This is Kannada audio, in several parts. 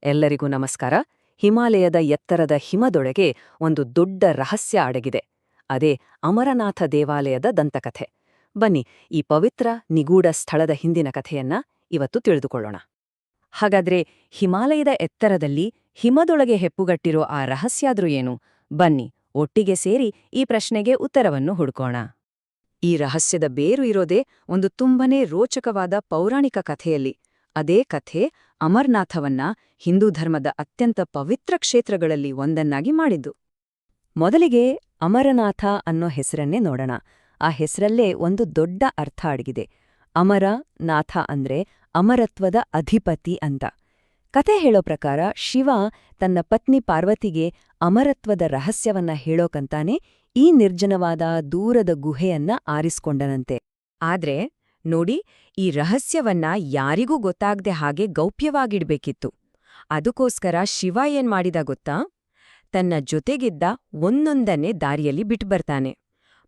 ಎಲ್ಲರಿಗೂ ನಮಸ್ಕಾರ. ಹಿಮಾಲಯದ ಎತ್ತರದ ಹಿಮದೊಳಗೆ ಒಂದು ದೊಡ್ಡ ರಹಸ್ಯ ಅಡಗಿದೆ. ಅದೇ ಅಮರನಾಥ ದೇವಾಲಯದ ದಂತಕಥೆ. ಬನ್ನಿ, ಈ ಪವಿತ್ರ ನಿಗೂಢ ಸ್ಥಳದ ಹಿಂದಿನ ಕಥೆಯನ್ನ ಇವತ್ತು ತಿಳಿದುಕೊಳ್ಳೋಣ. ಹಾಗಾದ್ರೆ ಹಿಮಾಲಯದ ಎತ್ತರದಲ್ಲಿ ಹಿಮದೊಳಗೆ ಹೆಪ್ಪುಗಟ್ಟಿರೋ ಆ ರಹಸ್ಯಾದ್ರೂ ಏನು? ಬನ್ನಿ, ಒಟ್ಟಿಗೆ ಸೇರಿ ಈ ಪ್ರಶ್ನೆಗೆ ಉತ್ತರವನ್ನು ಹುಡುಕೋಣ. ಈ ರಹಸ್ಯದ ಬೇರು ಇರೋದೇ ಒಂದು ತುಂಬನೇ ರೋಚಕವಾದ ಪೌರಾಣಿಕ ಕಥೆಯಲ್ಲಿ. ಅದೇ ಕಥೆ ಅಮರನಾಥವನ್ನ ಹಿಂದೂ ಧರ್ಮದ ಅತ್ಯಂತ ಪವಿತ್ರ ಕ್ಷೇತ್ರಗಳಲ್ಲಿ ಒಂದನ್ನಾಗಿ ಮಾಡಿದ್ದು. ಮೊದಲಿಗೆ ಅಮರನಾಥ ಅನ್ನೋ ಹೆಸರನ್ನೇ ನೋಡೋಣ. ಆ ಹೆಸರಲ್ಲೇ ಒಂದು ದೊಡ್ಡ ಅರ್ಥ ಅಡಗಿದೆ. ಅಮರ ನಾಥ ಅಂದ್ರೆ ಅಮರತ್ವದ ಅಧಿಪತಿ ಅಂತ. ಕತೆ ಹೇಳೋ ಪ್ರಕಾರ ಶಿವ ತನ್ನ ಪತ್ನಿ ಪಾರ್ವತಿಗೆ ಅಮರತ್ವದ ರಹಸ್ಯವನ್ನ ಹೇಳೋಕಂತಾನೆ ಈ ನಿರ್ಜನವಾದ ದೂರದ ಗುಹೆಯನ್ನ ಆರಿಸ್ಕೊಂಡನಂತೆ. ಆದ್ರೆ ನೋಡಿ, ಈ ರಹಸ್ಯವನ್ನ ಯಾರಿಗೂ ಗೊತ್ತಾಗ್ದೆ ಹಾಗೆ ಗೌಪ್ಯವಾಗಿಡ್ಬೇಕಿತ್ತು. ಅದಕ್ಕೋಸ್ಕರ ಶಿವ ಏನ್ ಮಾಡಿದ ಗೊತ್ತಾ? ತನ್ನ ಜೊತೆಗಿದ್ದ ಒಂದೊಂದನ್ನೇ ದಾರಿಯಲ್ಲಿ ಬಿಟ್ಬರ್ತಾನೆ.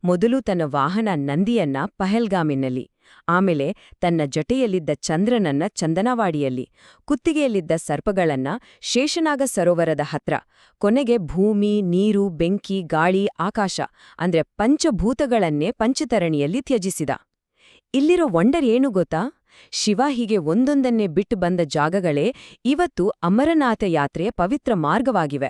ಮೊದಲು ತನ್ನ ವಾಹನ ನಂದಿಯನ್ನ ಪಹಲ್ಗಾಮಿನಲ್ಲಿ, ಆಮೇಲೆ ತನ್ನ ಜಟೆಯಲ್ಲಿದ್ದ ಚಂದ್ರನನ್ನ ಚಂದನವಾಡಿಯಲ್ಲಿ, ಕುತ್ತಿಗೆಯಲ್ಲಿದ್ದ ಸರ್ಪಗಳನ್ನ ಶೇಷನಾಗ ಸರೋವರದ ಹತ್ರ, ಕೊನೆಗೆ ಭೂಮಿ, ನೀರು, ಬೆಂಕಿ, ಗಾಳಿ, ಆಕಾಶ ಅಂದ್ರೆ ಪಂಚಭೂತಗಳನ್ನೇ ಪಂಚತರಣಿಯಲ್ಲಿ ತ್ಯಜಿಸಿದ. ಇಲ್ಲಿರೋ ವಂಡರ್ ಏನು ಗೊತ್ತಾ? ಶಿವ ಹೀಗೆ ಒಂದೊಂದನ್ನೇ ಬಿಟ್ಟು ಬಂದ ಜಾಗಗಳೇ ಇವತ್ತು ಅಮರನಾಥ ಯಾತ್ರೆಯ ಪವಿತ್ರ ಮಾರ್ಗವಾಗಿವೆ.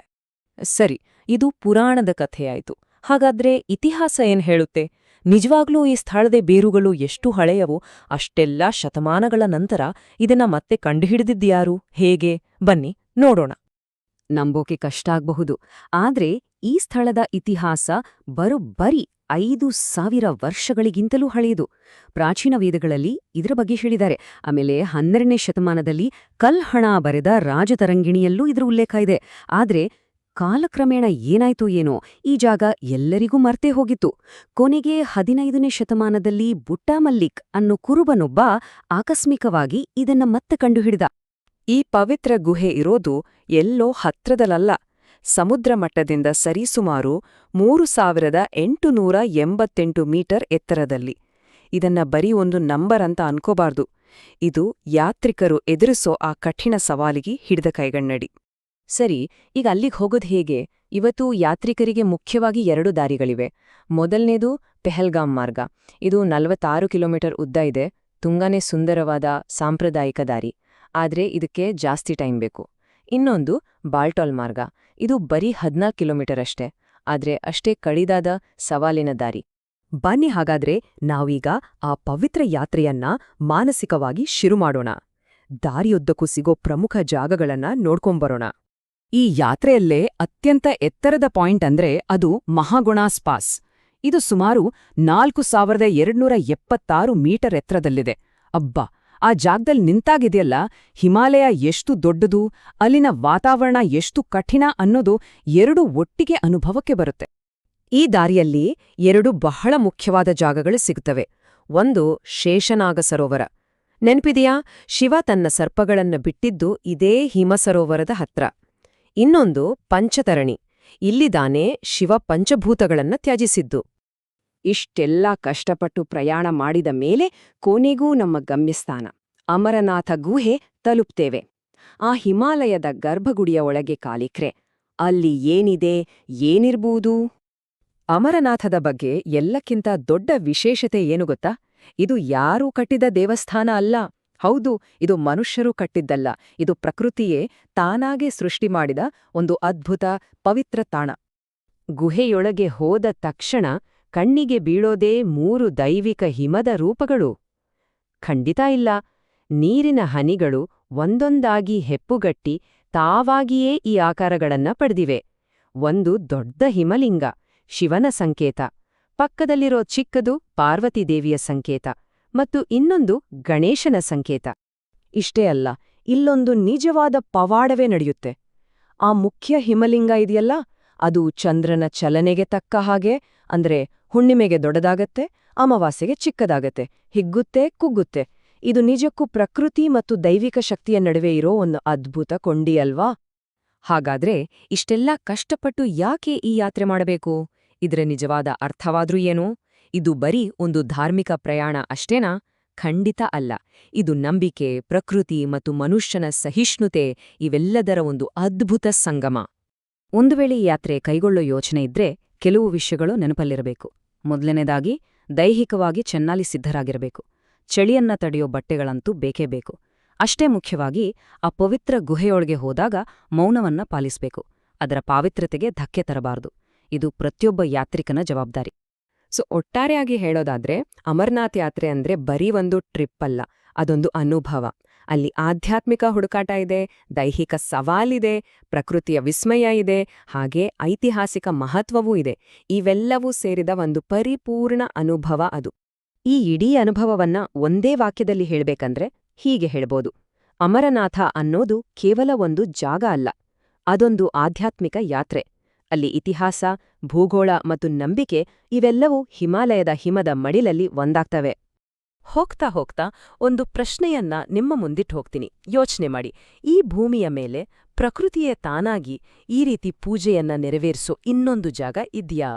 ಸರಿ, ಇದು ಪುರಾಣದ ಕಥೆಯಾಯ್ತು. ಹಾಗಾದ್ರೆ ಇತಿಹಾಸ ಏನ್ ಹೇಳುತ್ತೆ? ನಿಜವಾಗ್ಲೂ ಈ ಸ್ಥಳದ ಬೇರುಗಳು ಎಷ್ಟು ಹಳೆಯವೋ ಅಷ್ಟೆಲ್ಲ ಶತಮಾನಗಳ ನಂತರ ಇದನ್ನ ಮತ್ತೆ ಕಂಡುಹಿಡಿದಿದ್ಯಾರು, ಹೇಗೆ? ಬನ್ನಿ ನೋಡೋಣ. ನಂಬೋಕೆ ಕಷ್ಟ ಆಗ್ಬಹುದು, ಆದ್ರೆ ಈ ಸ್ಥಳದ ಇತಿಹಾಸ ಬರೋಬ್ಬರಿ 5,000 ವರ್ಷಗಳಿಗಿಂತಲೂ ಹಳೆಯದು. ಪ್ರಾಚೀನ ವೇದಗಳಲ್ಲಿ ಇದರ ಬಗ್ಗೆ ಹೇಳಿದ್ದಾರೆ. ಆಮೇಲೆ 12ನೇ ಶತಮಾನದಲ್ಲಿ ಕಲ್ಹಣ ಬರೆದ ರಾಜತರಂಗಿಣಿಯಲ್ಲೂ ಇದರ ಉಲ್ಲೇಖ ಇದೆ. ಆದ್ರೆ ಕಾಲಕ್ರಮೇಣ ಏನಾಯ್ತೋ ಏನೋ ಈ ಜಾಗ ಎಲ್ಲರಿಗೂ ಮರ್ತೇ ಹೋಗಿತ್ತು. ಕೊನೆಗೆ 15ನೇ ಶತಮಾನದಲ್ಲಿ ಬುಟ್ಟಾ ಮಲ್ಲಿಕ್ ಅನ್ನೋ ಕುರುಬನೊಬ್ಬ ಆಕಸ್ಮಿಕವಾಗಿ ಇದನ್ನ ಮತ್ತೆ ಕಂಡುಹಿಡಿದ. ಈ ಪವಿತ್ರ ಗುಹೆ ಇರೋದು ಎಲ್ಲೋ ಹತ್ರದಲ್ಲ, ಸಮುದ್ರ ಮಟ್ಟದಿಂದ ಸರಿಸುಮಾರು 3,888 ಮೀಟರ್ ಎತ್ತರದಲ್ಲಿ. ಇದನ್ನ ಬರೀ ಒಂದು ನಂಬರ್ ಅಂತ ಅನ್ಕೋಬಾರ್ದು. ಇದು ಯಾತ್ರಿಕರು ಎದುರಿಸೋ ಆ ಕಠಿಣ ಸವಾಲಿಗೆ ಹಿಡಿದ ಕೈಗನ್ನಡಿ. ಸರಿ, ಈಗ ಅಲ್ಲಿಗೆ ಹೋಗೋದು ಹೇಗೆ? ಇವತ್ತು ಯಾತ್ರಿಕರಿಗೆ ಮುಖ್ಯವಾಗಿ 2 ದಾರಿಗಳಿವೆ. ಮೊದಲನೇದು ಪೆಹಲ್ಗಾಮ್ ಮಾರ್ಗ. ಇದು 46 ಕಿಲೋಮೀಟರ್ ಉದ್ದ ಇದೆ. ತುಂಬಾನೇ ಸುಂದರವಾದ ಸಾಂಪ್ರದಾಯಿಕ ದಾರಿ. ಆದ್ರೆ ಇದಕ್ಕೆ ಜಾಸ್ತಿ ಟೈಮ್ ಬೇಕು. ಇನ್ನೊಂದು ಬಾಲ್ಟಾಲ್ ಮಾರ್ಗ. ಇದು ಬರೀ 14 ಕಿಲೋಮೀಟರ್ ಅಷ್ಟೇ, ಆದ್ರೆ ಅಷ್ಟೇ ಕಡಿದಾದ ಸವಾಲಿನ ದಾರಿ. ಬನ್ನಿ ಹಾಗಾದ್ರೆ ನಾವೀಗ ಆ ಪವಿತ್ರ ಯಾತ್ರೆಯನ್ನ ಮಾನಸಿಕವಾಗಿ ಶುರು ಮಾಡೋಣ. ದಾರಿಯುದ್ದಕ್ಕೂ ಸಿಗೋ ಪ್ರಮುಖ ಜಾಗಗಳನ್ನ ನೋಡ್ಕೊಂಬರೋಣ. ಈ ಯಾತ್ರೆಯಲ್ಲೇ ಅತ್ಯಂತ ಎತ್ತರದ ಪಾಯಿಂಟ್ ಅಂದ್ರೆ ಅದು ಮಹಾಗುಣಾಸ್ ಪಾಸ್. ಇದು ಸುಮಾರು 4,276 ಮೀಟರ್ ಎತ್ತರದಲ್ಲಿದೆ. ಅಬ್ಬಾ, ಆ ಜಾಗದಲ್ಲಿ ನಿಂತಾಗಿದೆಯಲ್ಲ, ಹಿಮಾಲಯ ಎಷ್ಟು ದೊಡ್ಡದು, ಅಲ್ಲಿನ ವಾತಾವರಣ ಎಷ್ಟು ಕಠಿಣ ಅನ್ನೋದು 2 ಒಟ್ಟಿಗೆ ಅನುಭವಕ್ಕೆ ಬರುತ್ತೆ. ಈ ದಾರಿಯಲ್ಲಿ 2 ಬಹಳ ಮುಖ್ಯವಾದ ಜಾಗಗಳು ಸಿಗುತ್ತವೆ. ಒಂದು ಶೇಷನಾಗ ಸರೋವರ. ನೆನ್ಪಿದೆಯಾ? ಶಿವ ತನ್ನ ಸರ್ಪಗಳನ್ನ ಬಿಟ್ಟಿದ್ದು ಇದೇ ಹಿಮಸರೋವರದ ಹತ್ರ. ಇನ್ನೊಂದು ಪಂಚತರಣಿ. ಇಲ್ಲಿದಾನೆ ಶಿವ ಪಂಚಭೂತಗಳನ್ನ ತ್ಯಜಿಸಿದ್ದು. ಇಷ್ಟೆಲ್ಲ ಕಷ್ಟಪಟ್ಟು ಪ್ರಯಾಣ ಮಾಡಿದ ಮೇಲೆ ಕೊನೆಗೂ ನಮ್ಮ ಗಮ್ಯಸ್ಥಾನ ಅಮರನಾಥ ಗುಹೆ ತಲುಪ್ತೇವೆ. ಆ ಹಿಮಾಲಯದ ಗರ್ಭಗುಡಿಯ ಒಳಗೆ ಕಾಲಿಕ್ರೆ ಅಲ್ಲಿ ಏನಿದೆ, ಏನಿರ್ಬೋದು? ಅಮರನಾಥದ ಬಗ್ಗೆ ಎಲ್ಲಕ್ಕಿಂತ ದೊಡ್ಡ ವಿಶೇಷತೆ ಏನು ಗೊತ್ತಾ? ಇದು ಯಾರೂ ಕಟ್ಟಿದ ದೇವಸ್ಥಾನ ಅಲ್ಲ. ಹೌದು, ಇದು ಮನುಷ್ಯರು ಕಟ್ಟಿದ್ದಲ್ಲ. ಇದು ಪ್ರಕೃತಿಯೇ ತಾನಾಗೆ ಸೃಷ್ಟಿ ಮಾಡಿದ ಒಂದು ಅದ್ಭುತ ಪವಿತ್ರ ತಾಣ. ಗುಹೆಯೊಳಗೆ ಹೋದ ತಕ್ಷಣ ಕಣ್ಣಿಗೆ ಬೀಳೋದೇ 3 ದೈವಿಕ ಹಿಮದ ರೂಪಗಳು. ಖಂಡಿತ ಇಲ್ಲ, ನೀರಿನ ಹನಿಗಳು ಒಂದೊಂದಾಗಿ ಹೆಪ್ಪುಗಟ್ಟಿ ತಾವಾಗಿಯೇ ಈ ಆಕಾರಗಳನ್ನ ಪಡೆದಿವೆ. ಒಂದು ದೊಡ್ಡ ಹಿಮಲಿಂಗ, ಶಿವನ ಸಂಕೇತ. ಪಕ್ಕದಲ್ಲಿರೋ ಚಿಕ್ಕದು ಪಾರ್ವತಿದೇವಿಯ ಸಂಕೇತ ಮತ್ತು ಇನ್ನೊಂದು ಗಣೇಶನ ಸಂಕೇತ. ಇಷ್ಟೇ ಅಲ್ಲ, ಇಲ್ಲೊಂದು ನಿಜವಾದ ಪವಾಡವೇ ನಡೆಯುತ್ತೆ. ಆ ಮುಖ್ಯ ಹಿಮಲಿಂಗ ಇದೆಯಲ್ಲ, ಅದು ಚಂದ್ರನ ಚಲನೆಗೆ ತಕ್ಕ ಹಾಗೆ, ಅಂದ್ರೆ ಹುಣ್ಣಿಮೆಗೆ ದೊಡ್ಡದಾಗತ್ತೆ, ಅಮಾವಾಸ್ಯೆಗೆ ಚಿಕ್ಕದಾಗತ್ತೆ, ಹಿಗ್ಗುತ್ತೆ, ಕುಗ್ಗುತ್ತೆ. ಇದು ನಿಜಕ್ಕೂ ಪ್ರಕೃತಿ ಮತ್ತು ದೈವಿಕ ಶಕ್ತಿಯ ನಡುವೆ ಇರೋ ಒಂದು ಅದ್ಭುತ ಕೊಂಡಿ ಅಲ್ವಾ? ಹಾಗಾದ್ರೆ ಇಷ್ಟೆಲ್ಲ ಕಷ್ಟಪಟ್ಟು ಯಾಕೆ ಈ ಯಾತ್ರೆ ಮಾಡಬೇಕು? ಇದರ ನಿಜವಾದ ಅರ್ಥವಾದ್ರೂ ಏನು? ಇದು ಬರೀ ಒಂದು ಧಾರ್ಮಿಕ ಪ್ರಯಾಣ ಅಷ್ಟೇನಾ? ಖಂಡಿತ ಅಲ್ಲ. ಇದು ನಂಬಿಕೆ, ಪ್ರಕೃತಿ ಮತ್ತು ಮನುಷ್ಯನ ಸಹಿಷ್ಣುತೆ ಇವೆಲ್ಲದರ ಒಂದು ಅದ್ಭುತ ಸಂಗಮ. ಒಂದು ವೇಳೆ ಈ ಯಾತ್ರೆ ಕೈಗೊಳ್ಳೋ ಯೋಚನೆ ಇದ್ರೆ ಕೆಲವು ವಿಷಯಗಳು ನೆನಪಲ್ಲಿರಬೇಕು. ಮೊದಲನೇದಾಗಿ, ದೈಹಿಕವಾಗಿ ಚೆನ್ನಾಗಿ ಸಿದ್ಧರಾಗಿರಬೇಕು. ಚಳಿಯನ್ನ ತಡೆಯೋ ಬಟ್ಟೆಗಳಂತೂ ಬೇಕೇ ಬೇಕು. ಅಷ್ಟೇ ಮುಖ್ಯವಾಗಿ, ಆ ಪವಿತ್ರ ಗುಹೆಯೊಳಗೆ ಹೋದಾಗ ಮೌನವನ್ನ ಪಾಲಿಸಬೇಕು. ಅದರ ಪಾವಿತ್ರ್ಯತೆಗೆ ಧಕ್ಕೆ ತರಬಾರದು. ಇದು ಪ್ರತಿಯೊಬ್ಬ ಯಾತ್ರಿಕನ ಜವಾಬ್ದಾರಿ. ಒಟ್ಟಾರೆಯಾಗಿ ಹೇಳೋದಾದ್ರೆ, ಅಮರನಾಥ್ ಯಾತ್ರೆ ಅಂದ್ರೆ ಬರೀ ಒಂದು ಟ್ರಿಪ್ ಅಲ್ಲ, ಅದೊಂದು ಅನುಭವ. ಅಲ್ಲಿ ಆಧ್ಯಾತ್ಮಿಕ ಹುಡುಕಾಟ ಇದೆ, ದೈಹಿಕ ಸವಾಲಿದೆ, ಪ್ರಕೃತಿಯ ವಿಸ್ಮಯ ಇದೆ, ಹಾಗೆ ಐತಿಹಾಸಿಕ ಮಹತ್ವವೂ ಇದೆ. ಇವೆಲ್ಲವೂ ಸೇರಿದ ಒಂದು ಪರಿಪೂರ್ಣ ಅನುಭವ ಅದು. ಈ ಇಡೀ ಅನುಭವವನ್ನ ಒಂದೇ ವಾಕ್ಯದಲ್ಲಿ ಹೇಳ್ಬೇಕಂದ್ರೆ ಹೀಗೆ ಹೇಳ್ಬೋದು: ಅಮರನಾಥ ಅನ್ನೋದು ಕೇವಲ ಒಂದು ಜಾಗ ಅಲ್ಲ, ಅದೊಂದು ಆಧ್ಯಾತ್ಮಿಕ ಯಾತ್ರೆ. ಅಲ್ಲಿ ಇತಿಹಾಸ, ಭೂಗೋಳ ಮತ್ತು ನಂಬಿಕೆ ಇವೆಲ್ಲವೂ ಹಿಮಾಲಯದ ಹಿಮದ ಮಡಿಲಲ್ಲಿ ಒಂದಾಗ್ತವೆ. ಹೋಗ್ತಾ ಹೋಗ್ತಾ ಒಂದು ಪ್ರಶ್ನೆಯನ್ನ ನಿಮ್ಮ ಮುಂದಿಟ್ಟು ಹೋಗ್ತೀನಿ. ಯೋಚನೆ ಮಾಡಿ, ಈ ಭೂಮಿಯ ಮೇಲೆ ಪ್ರಕೃತಿಯೇ ತಾನಾಗಿ ಈ ರೀತಿ ಪೂಜೆಯನ್ನ ನೆರವೇರಿಸೋ ಇನ್ನೊಂದು ಜಾಗ ಇದ್ಯಾ?